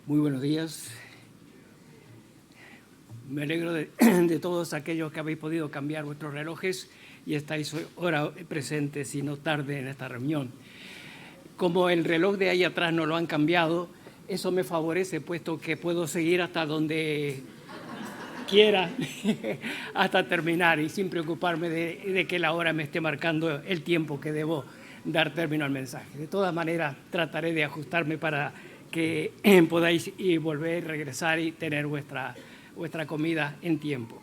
Muy buenos días. Me alegro de todos aquellos que habéis podido cambiar vuestros relojes y estáis ahora presentes y no tarde en esta reunión. Como el reloj de ahí atrás no lo han cambiado, eso me favorece, puesto que puedo seguir hasta donde quiera, hasta terminar y sin preocuparme de que la hora me esté marcando el tiempo que debo dar término al mensaje. De todas maneras, trataré de ajustarme para que podáis volver, regresar y tener vuestra comida en tiempo.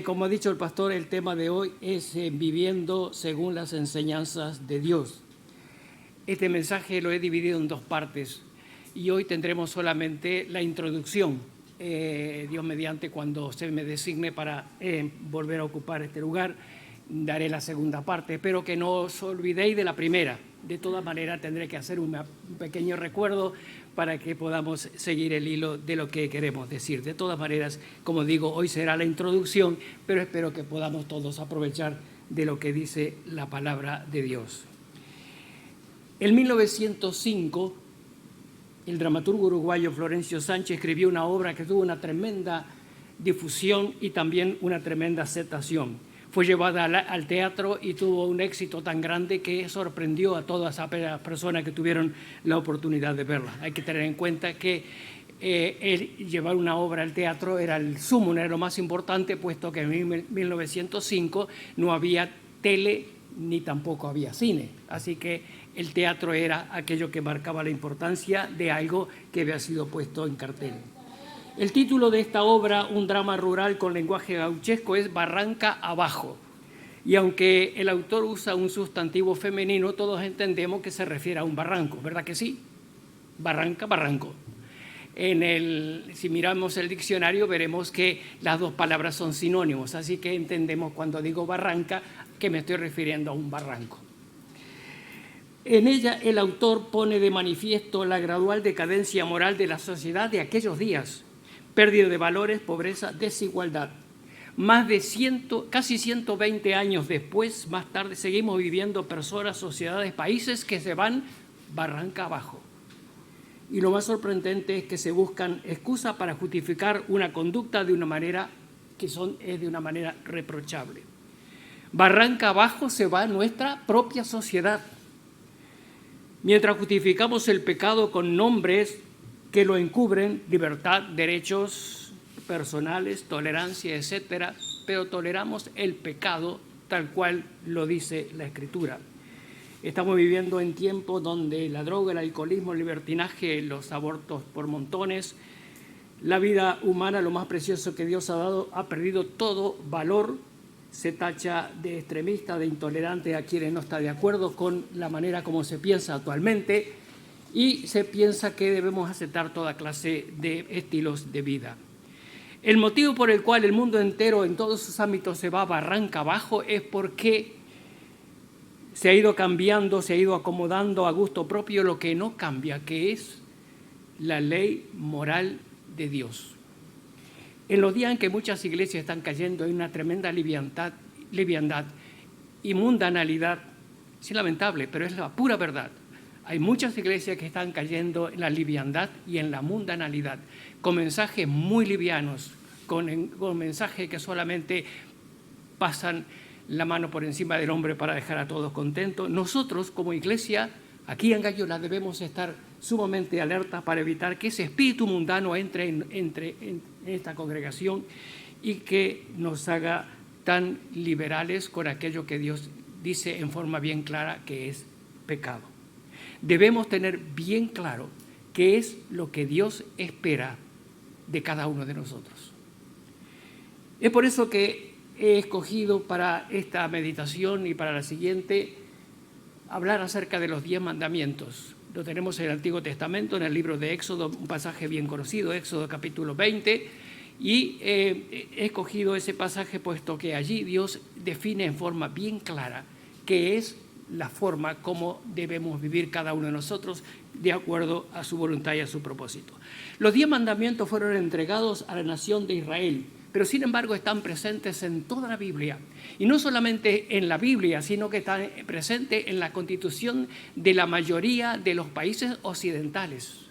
Como ha dicho el pastor, el tema de hoy es viviendo según las enseñanzas de Dios. Este mensaje lo he dividido en dos partes y hoy tendremos solamente la introducción. Dios mediante, cuando se me designe para volver a ocupar este lugar, daré la segunda parte. Espero que no os olvidéis de la primera. De todas maneras, tendré que hacer un pequeño recuerdo para que podamos seguir el hilo de lo que queremos decir. De todas maneras, como digo, hoy será la introducción, pero espero que podamos todos aprovechar de lo que dice la palabra de Dios. En 1905, el dramaturgo uruguayo Florencio Sánchez escribió una obra que tuvo una tremenda difusión y también una tremenda aceptación. Fue llevada al teatro y tuvo un éxito tan grande que sorprendió a todas las personas que tuvieron la oportunidad de verla. Hay que tener en cuenta que llevar una obra al teatro era el sumo, era lo más importante, puesto que en 1905 no había tele ni tampoco había cine. Así que el teatro era aquello que marcaba la importancia de algo que había sido puesto en cartel. El título de esta obra, un drama rural con lenguaje gauchesco, es Barranca Abajo. Y aunque el autor usa un sustantivo femenino, todos entendemos que se refiere a un barranco, ¿verdad que sí? Barranca, barranco. Si miramos el diccionario, veremos que las dos palabras son sinónimos, así que entendemos cuando digo barranca que me estoy refiriendo a un barranco. En ella el autor pone de manifiesto la gradual decadencia moral de la sociedad de aquellos días, pérdida de valores, pobreza, desigualdad. Casi 120 años después, más tarde, seguimos viviendo personas, sociedades, países que se van barranca abajo. Y lo más sorprendente es que se buscan excusas para justificar una conducta de una manera que es de una manera reprochable. Barranca abajo se va nuestra propia sociedad. Mientras justificamos el pecado con nombres que lo encubren, libertad, derechos personales, tolerancia, etcétera, pero toleramos el pecado tal cual lo dice la Escritura. Estamos viviendo en tiempos donde la droga, el alcoholismo, el libertinaje, los abortos por montones, la vida humana, lo más precioso que Dios ha dado, ha perdido todo valor. Se tacha de extremista, de intolerante a quienes no está de acuerdo con la manera como se piensa actualmente, y se piensa que debemos aceptar toda clase de estilos de vida. El motivo por el cual el mundo entero en todos sus ámbitos se va barranca abajo es porque se ha ido cambiando, se ha ido acomodando a gusto propio lo que no cambia, que es la ley moral de Dios. En los días en que muchas iglesias están cayendo en una tremenda liviandad y mundanalidad, es lamentable, pero es la pura verdad. Hay muchas iglesias que están cayendo en la liviandad y en la mundanalidad, con mensajes muy livianos, con mensajes que solamente pasan la mano por encima del hombre para dejar a todos contentos. Nosotros, como iglesia, aquí en Gallola debemos estar sumamente alerta para evitar que ese espíritu mundano entre en esta congregación y que nos haga tan liberales con aquello que Dios dice en forma bien clara que es pecado. Debemos tener bien claro qué es lo que Dios espera de cada uno de nosotros. Es por eso que he escogido para esta meditación y para la siguiente hablar acerca de los 10 mandamientos. Lo tenemos en el Antiguo Testamento, en el libro de Éxodo, un pasaje bien conocido, Éxodo capítulo 20, y he escogido ese pasaje puesto que allí Dios define en forma bien clara qué es la forma como debemos vivir cada uno de nosotros de acuerdo a su voluntad y a su propósito. Los 10 mandamientos fueron entregados a la nación de Israel, pero sin embargo están presentes en toda la Biblia. Y no solamente en la Biblia, sino que están presentes en la Constitución de la mayoría de los países occidentales.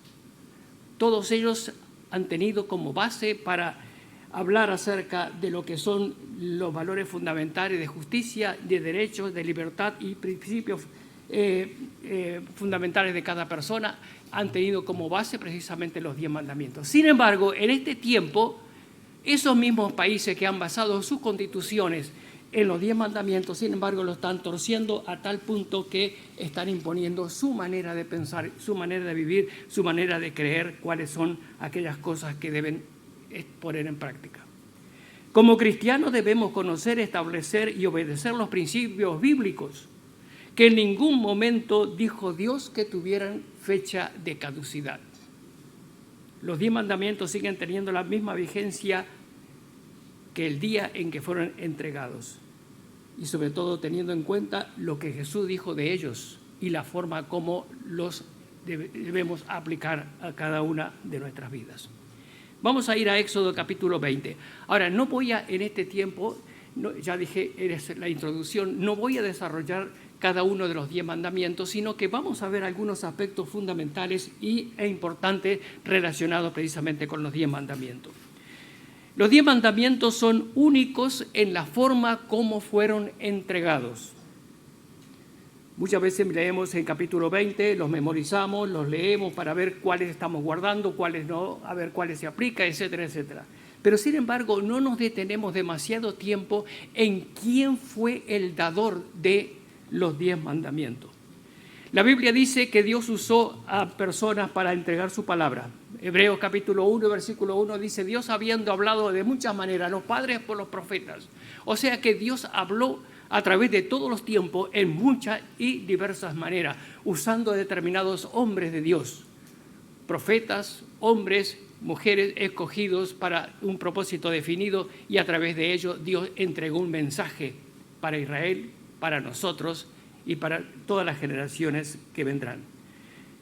Todos ellos han tenido como base para hablar acerca de lo que son los valores fundamentales de justicia, de derechos, de libertad y principios fundamentales de cada persona. Han tenido como base precisamente los 10 mandamientos. Sin embargo, en este tiempo, esos mismos países que han basado sus constituciones en los 10 mandamientos, sin embargo, lo están torciendo a tal punto que están imponiendo su manera de pensar, su manera de vivir, su manera de creer, cuáles son aquellas cosas que deben poner en práctica. Como cristianos debemos conocer, establecer y obedecer los principios bíblicos, que en ningún momento dijo Dios que tuvieran fecha de caducidad. Los 10 mandamientos siguen teniendo la misma vigencia que el día en que fueron entregados, y sobre todo teniendo en cuenta lo que Jesús dijo de ellos y la forma como los debemos aplicar a cada una de nuestras vidas. Vamos a ir a Éxodo capítulo 20. Ahora, no voy a, en este tiempo, ya dije en la introducción, no voy a desarrollar cada uno de los 10 mandamientos, sino que vamos a ver algunos aspectos fundamentales e importantes relacionados precisamente con los 10 mandamientos. Los 10 mandamientos son únicos en la forma como fueron entregados. Muchas veces leemos el capítulo 20, los memorizamos, los leemos para ver cuáles estamos guardando, cuáles no, a ver cuáles se aplica, etcétera, etcétera. Pero sin embargo, no nos detenemos demasiado tiempo en quién fue el dador de los 10 mandamientos. La Biblia dice que Dios usó a personas para entregar su palabra. Hebreos capítulo 1, versículo 1 dice: Dios habiendo hablado de muchas maneras, los padres por los profetas. O sea que Dios habló a través de todos los tiempos en muchas y diversas maneras, usando determinados hombres de Dios, profetas, hombres, mujeres escogidos para un propósito definido, y a través de ellos Dios entregó un mensaje para Israel, para nosotros y para todas las generaciones que vendrán.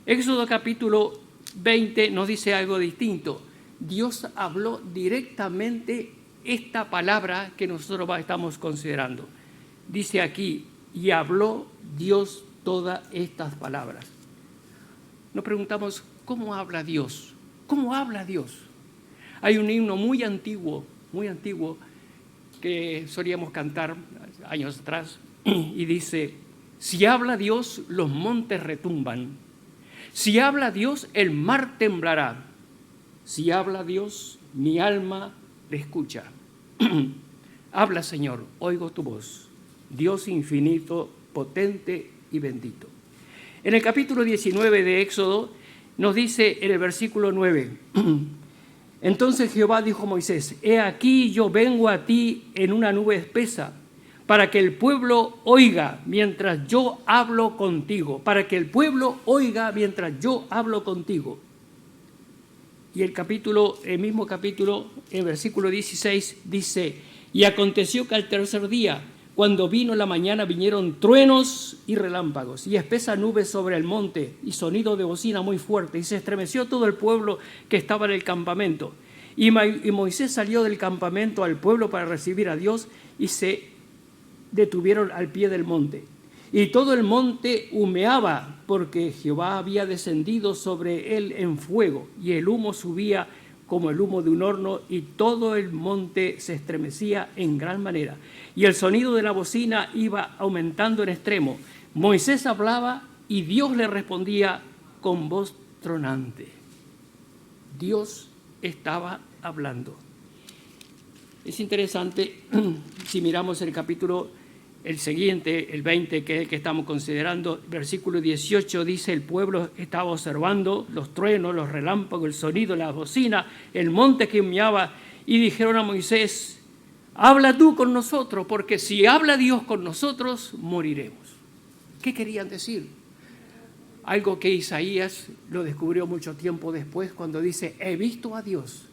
Éxodo capítulo 20 nos dice algo distinto. Dios habló directamente esta palabra que nosotros estamos considerando. Dice aquí: y habló Dios todas estas palabras. Nos preguntamos, ¿cómo habla Dios? ¿Cómo habla Dios? Hay un himno muy antiguo, que solíamos cantar años atrás, y dice: si habla Dios, los montes retumban. Si habla Dios, el mar temblará. Si habla Dios, mi alma le escucha. Habla, Señor, oigo tu voz. Dios infinito, potente y bendito. En el capítulo 19 de Éxodo nos dice en el versículo 9: entonces Jehová dijo a Moisés: he aquí yo vengo a ti en una nube espesa, para que el pueblo oiga mientras yo hablo contigo. Para que el pueblo oiga mientras yo hablo contigo. Y el mismo capítulo, en versículo 16, dice: y aconteció que al tercer día, cuando vino la mañana, vinieron truenos y relámpagos, y espesa nube sobre el monte, y sonido de bocina muy fuerte, y se estremeció todo el pueblo que estaba en el campamento. Y Moisés salió del campamento al pueblo para recibir a Dios, y se detuvieron al pie del monte. Y todo el monte humeaba, porque Jehová había descendido sobre él en fuego, y el humo subía como el humo de un horno, y todo el monte se estremecía en gran manera. Y el sonido de la bocina iba aumentando en extremo. Moisés hablaba y Dios le respondía con voz tronante. Dios estaba hablando. Es interesante, si miramos el capítulo, el siguiente, el 20, que es el que estamos considerando, versículo 18, dice: el pueblo estaba observando los truenos, los relámpagos, el sonido, la bocina, el monte que humeaba, y dijeron a Moisés: habla tú con nosotros, porque si habla Dios con nosotros, moriremos. ¿Qué querían decir? Algo que Isaías lo descubrió mucho tiempo después, cuando dice: he visto a Dios,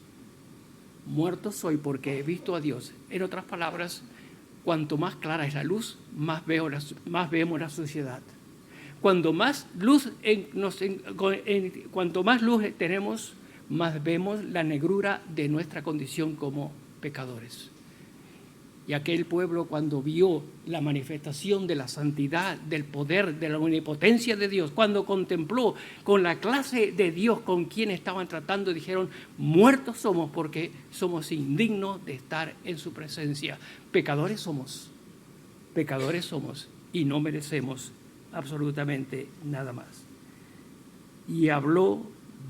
muerto soy porque he visto a Dios. En otras palabras, cuanto más clara es la luz, más vemos la suciedad. Cuanto más luz tenemos, más vemos la negrura de nuestra condición como pecadores. Y aquel pueblo, cuando vio la manifestación de la santidad, del poder, de la omnipotencia de Dios, cuando contempló con la clase de Dios con quien estaban tratando, dijeron: muertos somos porque somos indignos de estar en su presencia. Pecadores somos y no merecemos absolutamente nada más. Y habló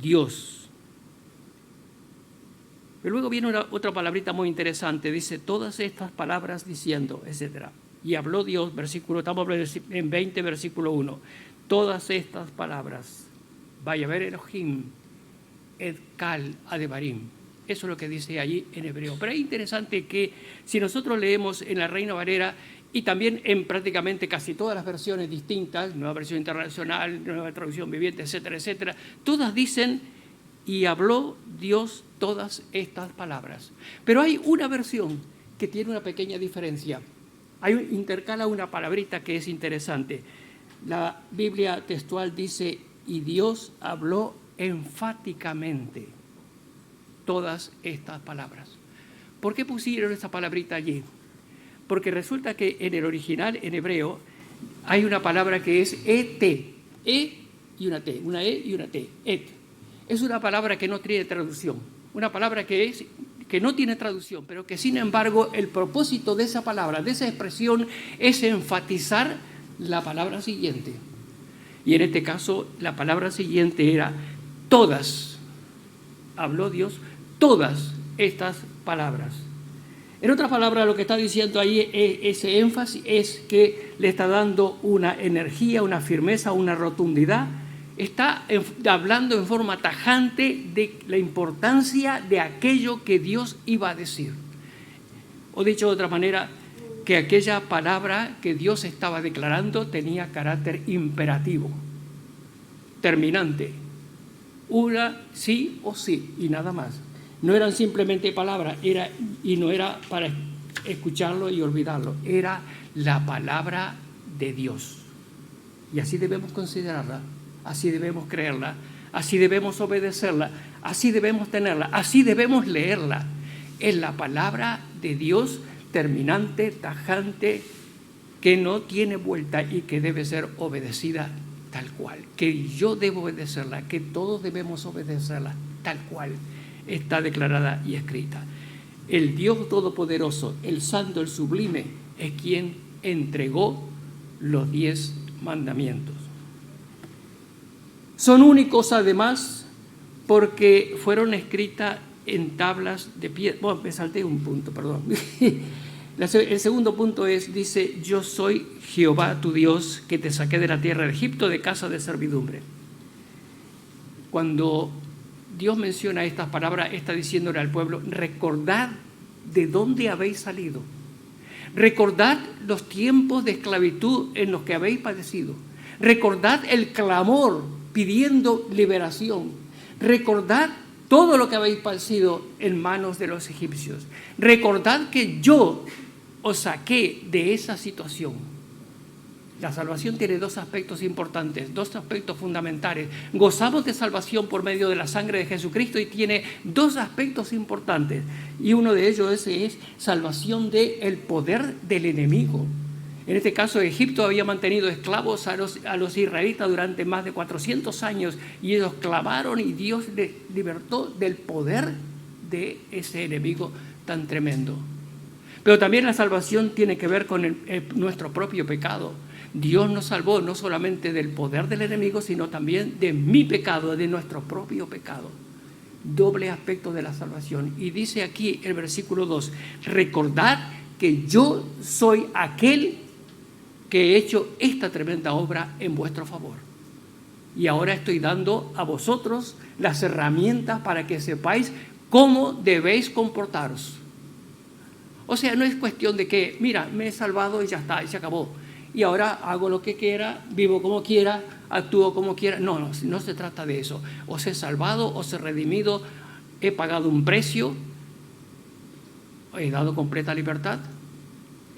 Dios. Pero luego viene otra palabrita muy interesante, dice: todas estas palabras diciendo, etc. Y habló Dios, estamos en 20, versículo 1. Todas estas palabras, vaya a ver Elohim, Edkal, Adebarim. Eso es lo que dice allí en hebreo. Pero es interesante que si nosotros leemos en la Reina Valera y también en prácticamente casi todas las versiones distintas, Nueva Versión Internacional, Nueva Traducción Viviente, etcétera, etcétera, todas dicen: y habló Dios todas estas palabras. Pero hay una versión que tiene una pequeña diferencia. Intercala una palabrita que es interesante. La Biblia textual dice: y Dios habló enfáticamente todas estas palabras. ¿Por qué pusieron esta palabrita allí? Porque resulta que en el original, en hebreo, hay una palabra que es et, y una t, una e y una t, et. Es una palabra que no tiene traducción, una palabra que no tiene traducción, pero que sin embargo el propósito de esa palabra, de esa expresión, es enfatizar la palabra siguiente. Y en este caso la palabra siguiente era todas. Habló Dios todas estas palabras. En otras palabras, lo que está diciendo ahí, ese énfasis, es que le está dando una energía, una firmeza, una rotundidad. Está hablando en forma tajante de la importancia de aquello que Dios iba a decir. O dicho de otra manera, que aquella palabra que Dios estaba declarando tenía carácter imperativo, terminante. Una sí o sí y nada más. No eran simplemente palabras, no era para escucharlo y olvidarlo, era la palabra de Dios. Y así debemos considerarla. Así debemos creerla, así debemos obedecerla, así debemos tenerla, así debemos leerla. Es la palabra de Dios terminante, tajante, que no tiene vuelta y que debe ser obedecida tal cual. Que yo debo obedecerla, que todos debemos obedecerla tal cual está declarada y escrita. El Dios Todopoderoso, el Santo, el Sublime, es quien entregó los 10 mandamientos. Son únicos además porque fueron escritas en tablas de piedra. Bueno, me salté un punto, perdón. El segundo punto dice: yo soy Jehová tu Dios, que te saqué de la tierra de Egipto, de casa de servidumbre. Cuando Dios menciona estas palabras, está diciéndole al pueblo: recordad de dónde habéis salido. Recordad los tiempos de esclavitud en los que habéis padecido. Recordad el clamor pidiendo liberación. Recordad todo lo que habéis padecido en manos de los egipcios. Recordad que yo os saqué de esa situación. La salvación tiene dos aspectos importantes, dos aspectos fundamentales. Gozamos de salvación por medio de la sangre de Jesucristo y tiene dos aspectos importantes. Y uno de ellos es salvación del poder del enemigo. En este caso, Egipto había mantenido esclavos a los israelitas durante más de 400 años y ellos clamaron y Dios les libertó del poder de ese enemigo tan tremendo. Pero también la salvación tiene que ver con nuestro propio pecado. Dios nos salvó no solamente del poder del enemigo, sino también de mi pecado, de nuestro propio pecado. Doble aspecto de la salvación. Y dice aquí el versículo 2, recordad que yo soy aquel que he hecho esta tremenda obra en vuestro favor. Y ahora estoy dando a vosotros las herramientas para que sepáis cómo debéis comportaros. O sea, no es cuestión de que, mira, me he salvado y ya está, y se acabó. Y ahora hago lo que quiera, vivo como quiera, actúo como quiera. No se trata de eso. Os he salvado, os he redimido, he pagado un precio, he dado completa libertad.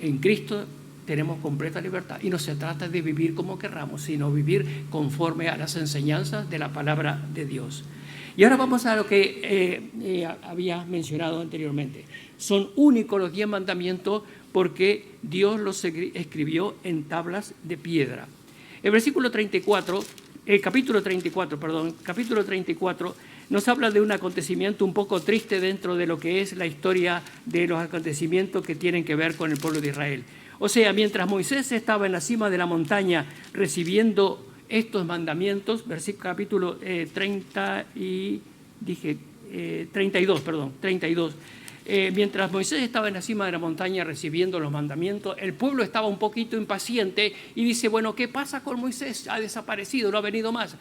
En Cristo tenemos completa libertad y no se trata de vivir como querramos, sino vivir conforme a las enseñanzas de la palabra de Dios. Y ahora vamos a lo que había mencionado anteriormente. Son únicos los 10 mandamientos porque Dios los escribió en tablas de piedra. El versículo 34, capítulo 34, nos habla de un acontecimiento un poco triste dentro de lo que es la historia de los acontecimientos que tienen que ver con el pueblo de Israel. O sea, mientras Moisés estaba en la cima de la montaña recibiendo estos mandamientos, capítulo 32, mientras Moisés estaba en la cima de la montaña recibiendo los mandamientos, el pueblo estaba un poquito impaciente y dice, bueno, ¿qué pasa con Moisés? Ha desaparecido, no ha venido más.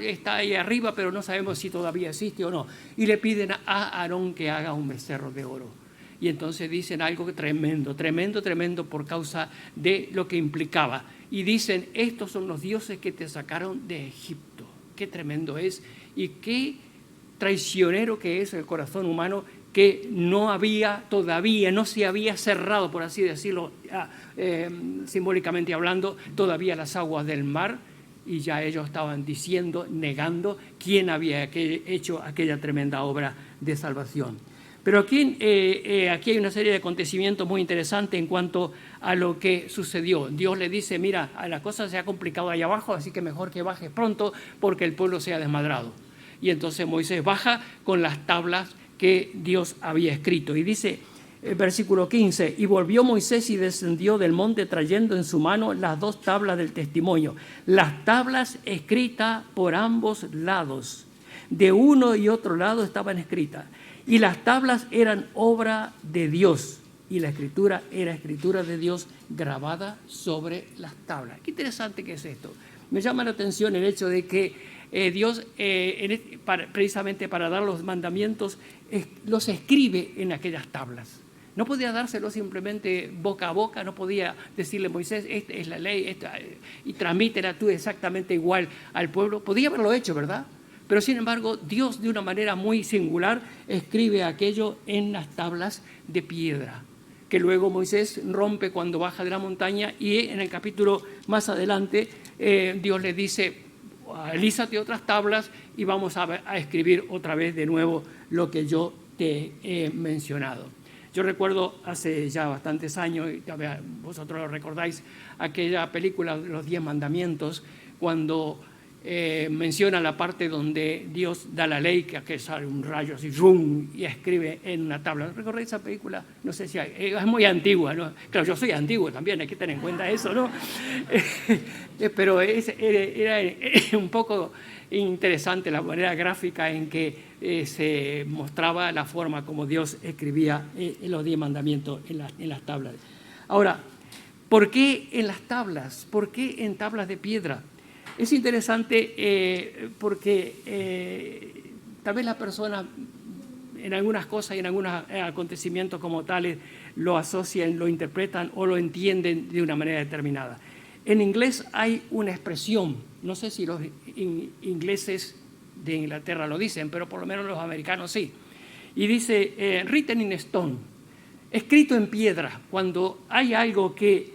Está ahí arriba, pero no sabemos si todavía existe o no. Y le piden a Aarón que haga un becerro de oro. Y entonces dicen algo tremendo por causa de lo que implicaba. Y dicen, estos son los dioses que te sacaron de Egipto. Qué tremendo es y qué traicionero que es el corazón humano, que no se había cerrado, por así decirlo, simbólicamente hablando, todavía las aguas del mar, y ya ellos estaban diciendo, negando quién había hecho aquella tremenda obra de salvación. Pero aquí hay una serie de acontecimientos muy interesantes en cuanto a lo que sucedió. Dios le dice, mira, la cosa se ha complicado ahí abajo, así que mejor que bajes pronto porque el pueblo se ha desmadrado. Y entonces Moisés baja con las tablas que Dios había escrito. Y dice, versículo 15, y volvió Moisés y descendió del monte trayendo en su mano las 2 tablas del testimonio, las tablas escritas por ambos lados. De uno y otro lado estaban escritas. Y las tablas eran obra de Dios, y la escritura era escritura de Dios grabada sobre las tablas. Qué interesante que es esto. Me llama la atención el hecho de que Dios, precisamente para dar los mandamientos, los escribe en aquellas tablas. No podía dárselo simplemente boca a boca, no podía decirle Moisés, esta es la ley, y transmítela tú exactamente igual al pueblo. Podía haberlo hecho, ¿verdad? Pero sin embargo, Dios de una manera muy singular escribe aquello en las tablas de piedra, que luego Moisés rompe cuando baja de la montaña, y en el capítulo más adelante Dios le dice, alízate otras tablas y vamos a escribir otra vez de nuevo lo que yo te he mencionado. Yo recuerdo hace ya bastantes años, y vosotros lo recordáis, aquella película Los 10 Mandamientos, cuando menciona la parte donde Dios da la ley, que sale un rayo así, ¡rum!, y escribe en una tabla. ¿Recordáis esa película? No sé si es muy antigua, ¿no? Claro, yo soy antiguo también, hay que tener en cuenta eso, ¿no? Pero era un poco interesante la manera gráfica en que se mostraba la forma como Dios escribía los 10 mandamientos en las tablas. Ahora, ¿por qué en las tablas? ¿Por qué en tablas de piedra? Es interesante porque tal vez las personas en algunas cosas y en algunos acontecimientos como tales lo asocian, lo interpretan o lo entienden de una manera determinada. En inglés hay una expresión, no sé si los ingleses de Inglaterra lo dicen, pero por lo menos los americanos sí. Y dice, written in stone, escrito en piedra, cuando hay algo que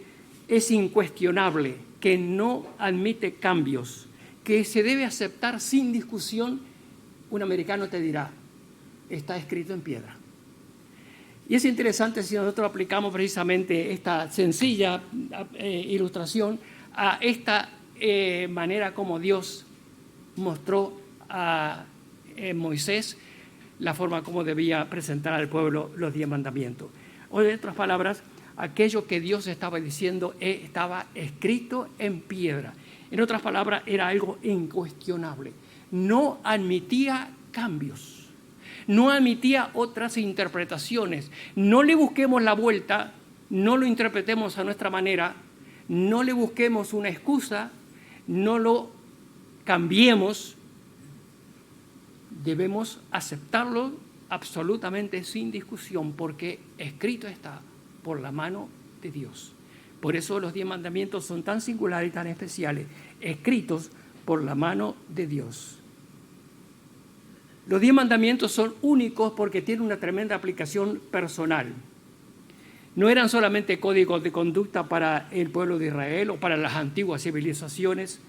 es incuestionable, que no admite cambios, que se debe aceptar sin discusión, un americano te dirá, está escrito en piedra. Y es interesante si nosotros aplicamos precisamente esta sencilla ilustración a esta manera como Dios mostró a Moisés la forma como debía presentar al pueblo los 10 mandamientos. O de otras palabras, aquello que Dios estaba diciendo estaba escrito en piedra. En otras palabras, era algo incuestionable. No admitía cambios, no admitía otras interpretaciones. No le busquemos la vuelta, no lo interpretemos a nuestra manera, no le busquemos una excusa, no lo cambiemos. Debemos aceptarlo absolutamente sin discusión, porque escrito está por la mano de Dios. Por eso los 10 mandamientos son tan singulares y tan especiales, escritos por la mano de Dios. Los 10 mandamientos son únicos porque tienen una tremenda aplicación personal. No eran solamente códigos de conducta para el pueblo de Israel o para las antiguas civilizaciones,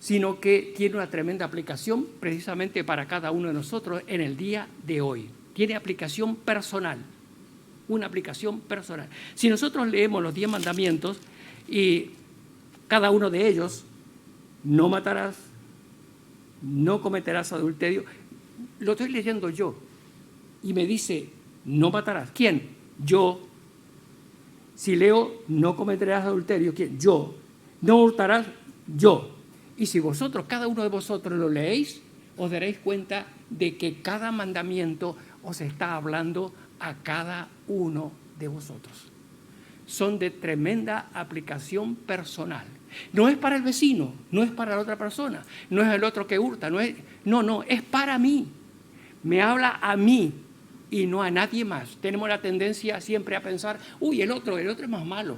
sino que tiene una tremenda aplicación precisamente para cada uno de nosotros en el día de hoy. Tiene aplicación personal. una aplicación personal. Si nosotros leemos los 10 mandamientos y cada uno de ellos, no matarás, no cometerás adulterio, lo estoy leyendo yo y me dice, no matarás. ¿Quién? Yo. Si leo, no cometerás adulterio, ¿quién? Yo. No hurtarás, yo. Y si vosotros, cada uno de vosotros lo leéis, os daréis cuenta de que cada mandamiento os está hablando a cada uno de vosotros. Son de tremenda aplicación personal. No es para el vecino, no es para la otra persona, no es el otro que hurta, no, es para mí. Me habla a mí y no a nadie más. Tenemos la tendencia siempre a pensar, uy, el otro es más malo,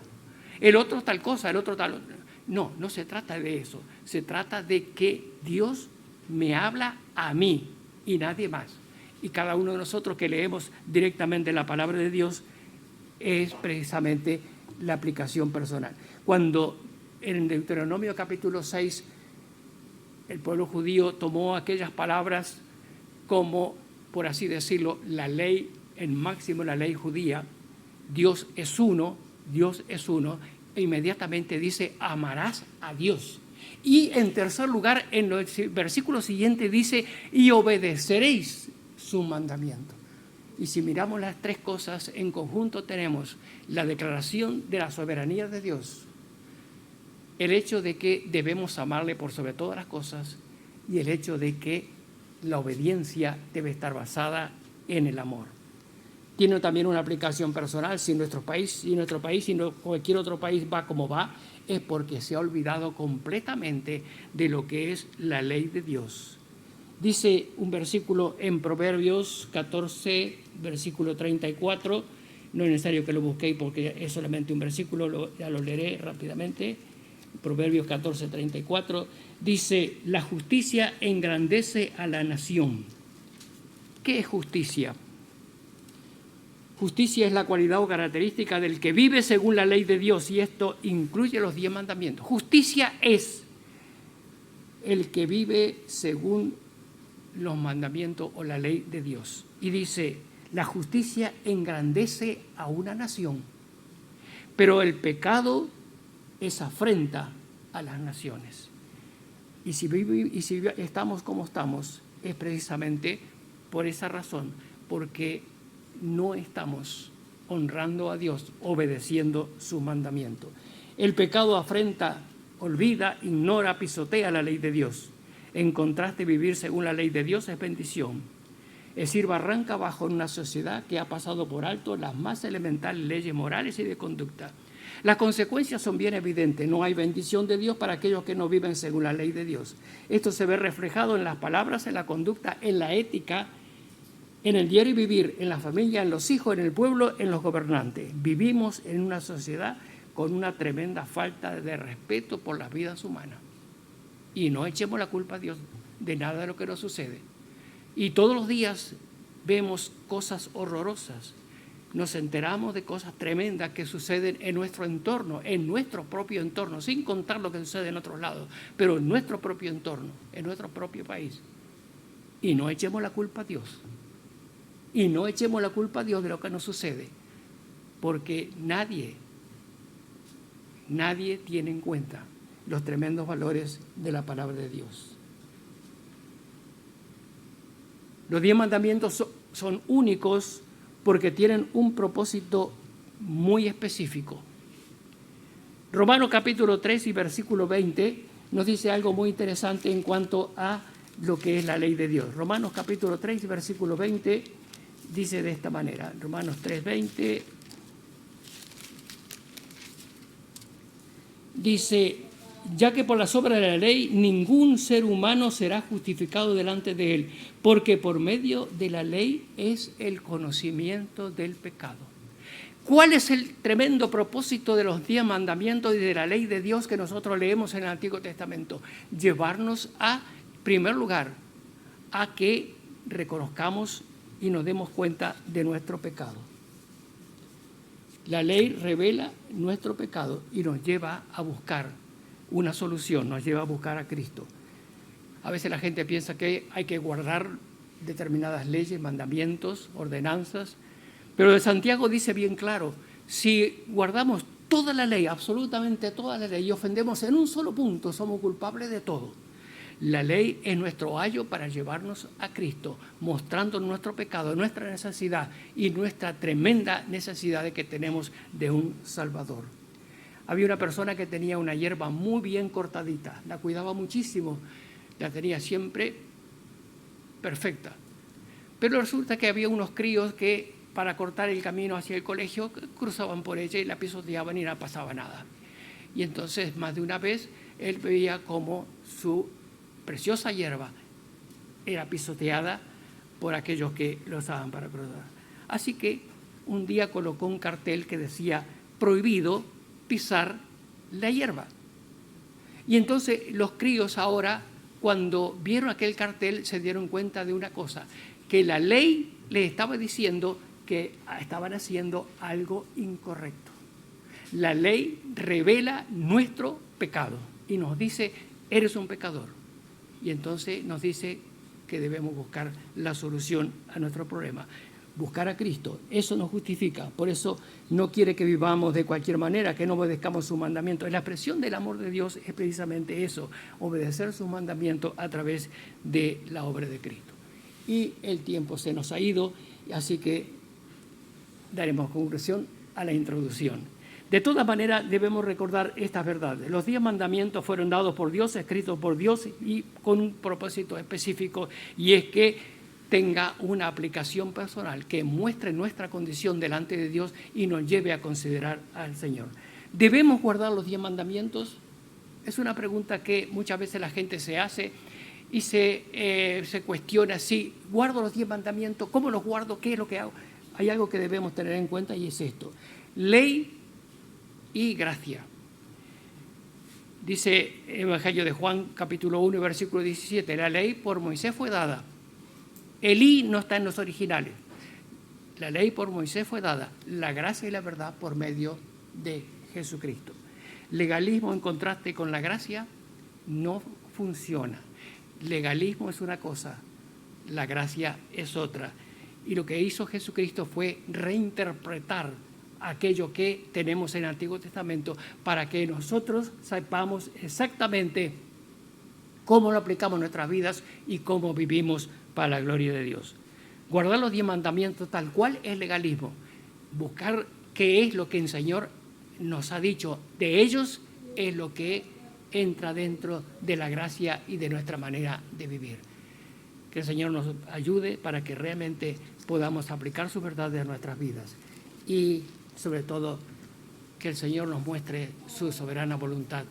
el otro tal cosa, el otro tal. No, no se trata de eso. Se trata de que Dios me habla a mí y nadie más. Y cada uno de nosotros que leemos directamente la palabra de Dios es precisamente la aplicación personal. Cuando en Deuteronomio capítulo 6 el pueblo judío tomó aquellas palabras como, por así decirlo, la ley, en máximo la ley judía, Dios es uno, e inmediatamente dice, amarás a Dios. Y en tercer lugar, en el versículo siguiente dice, y obedeceréis su mandamiento. Y si miramos las tres cosas en conjunto, tenemos la declaración de la soberanía de Dios, el hecho de que debemos amarle por sobre todas las cosas y el hecho de que la obediencia debe estar basada en el amor. Tiene también una aplicación personal. Si nuestro país y no cualquier otro país va como va, es porque se ha olvidado completamente de lo que es la ley de Dios. Dice un versículo en Proverbios 14, versículo 34, no es necesario que lo busquéis porque es solamente un versículo, ya lo leeré rápidamente. Proverbios 14, 34, dice, la justicia engrandece a la nación. ¿Qué es justicia? Justicia es la cualidad o característica del que vive según la ley de Dios, y esto incluye los 10 mandamientos. Justicia es el que vive según los mandamientos o la ley de Dios. Y dice, la justicia engrandece a una nación, pero el pecado es afrenta a las naciones. Y si estamos como estamos, es precisamente por esa razón, porque no estamos honrando a Dios, obedeciendo su mandamiento. El pecado afrenta, olvida, ignora, pisotea la ley de Dios. En contraste, vivir según la ley de Dios es bendición. Es decir, arranca bajo una sociedad que ha pasado por alto las más elementales leyes morales y de conducta. Las consecuencias son bien evidentes. No hay bendición de Dios para aquellos que no viven según la ley de Dios. Esto se ve reflejado en las palabras, en la conducta, en la ética, en el diario vivir, en la familia, en los hijos, en el pueblo, en los gobernantes. Vivimos en una sociedad con una tremenda falta de respeto por las vidas humanas. Y no echemos la culpa a Dios de nada de lo que nos sucede. Y todos los días vemos cosas horrorosas. Nos enteramos de cosas tremendas que suceden en nuestro entorno, en nuestro propio entorno, sin contar lo que sucede en otros lados, pero en nuestro propio entorno, en nuestro propio país. Y no echemos la culpa a Dios. Y no echemos la culpa a Dios de lo que nos sucede, porque nadie tiene en cuenta los tremendos valores de la palabra de Dios. Los 10 mandamientos son únicos porque tienen un propósito muy específico. Romanos capítulo 3 y versículo 20 nos dice algo muy interesante en cuanto a lo que es la ley de Dios. Romanos capítulo 3 y versículo 20 dice de esta manera. Romanos 3, 20 dice, ya que por las obras de la ley ningún ser humano será justificado delante de él, porque por medio de la ley es el conocimiento del pecado. ¿Cuál es el tremendo propósito de los 10 mandamientos y de la ley de Dios que nosotros leemos en el Antiguo Testamento? Llevarnos a, en primer lugar, a que reconozcamos y nos demos cuenta de nuestro pecado. La ley revela nuestro pecado y nos lleva a buscar una solución, nos lleva a buscar a Cristo. A veces la gente piensa que hay que guardar determinadas leyes, mandamientos, ordenanzas, Pero de Santiago dice bien claro, si guardamos toda la ley, absolutamente toda la ley, y ofendemos en un solo punto, somos culpables de todo. La ley es nuestro ayo para llevarnos a Cristo, mostrando nuestro pecado, nuestra necesidad y nuestra tremenda necesidad de que tenemos de un Salvador. Había una persona que tenía una hierba muy bien cortadita, la cuidaba muchísimo, la tenía siempre perfecta. Pero resulta que había unos críos que para cortar el camino hacia el colegio cruzaban por ella y la pisoteaban y no pasaba nada. Y entonces más de una vez él veía como su preciosa hierba era pisoteada por aquellos que lo usaban para cruzar. Así que un día colocó un cartel que decía prohibido pisar la hierba. Y entonces los críos ahora, cuando vieron aquel cartel, se dieron cuenta de una cosa, que la ley les estaba diciendo que estaban haciendo algo incorrecto. La ley revela nuestro pecado y nos dice, eres un pecador. Y entonces nos dice que debemos buscar la solución a nuestro problema. Buscar a Cristo, eso nos justifica. Por eso no quiere que vivamos de cualquier manera, que no obedezcamos sus mandamientos. La expresión del amor de Dios es precisamente eso, obedecer sus mandamientos a través de la obra de Cristo. Y el tiempo se nos ha ido, así que daremos conclusión a la introducción. De todas maneras, debemos recordar estas verdades. Los 10 mandamientos fueron dados por Dios, escritos por Dios y con un propósito específico, y es que tenga una aplicación personal que muestre nuestra condición delante de Dios y nos lleve a considerar al Señor. ¿Debemos guardar los 10 mandamientos? Es una pregunta que muchas veces la gente se hace y se cuestiona si guardo los 10 mandamientos, ¿cómo los guardo? ¿Qué es lo que hago? Hay algo que debemos tener en cuenta y es esto: ley y gracia. Dice el Evangelio de Juan, capítulo 1, versículo 17, la ley por Moisés fue dada. El "y" no está en los originales. La ley por Moisés fue dada, la gracia y la verdad por medio de Jesucristo. Legalismo en contraste con la gracia no funciona. Legalismo es una cosa, la gracia es otra. Y lo que hizo Jesucristo fue reinterpretar aquello que tenemos en el Antiguo Testamento para que nosotros sepamos exactamente cómo lo aplicamos en nuestras vidas y cómo vivimos para la gloria de Dios. Guardar los 10 mandamientos tal cual es legalismo. Buscar qué es lo que el Señor nos ha dicho de ellos es lo que entra dentro de la gracia y de nuestra manera de vivir. Que el Señor nos ayude para que realmente podamos aplicar sus verdades a nuestras vidas y sobre todo que el Señor nos muestre su soberana voluntad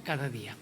cada día.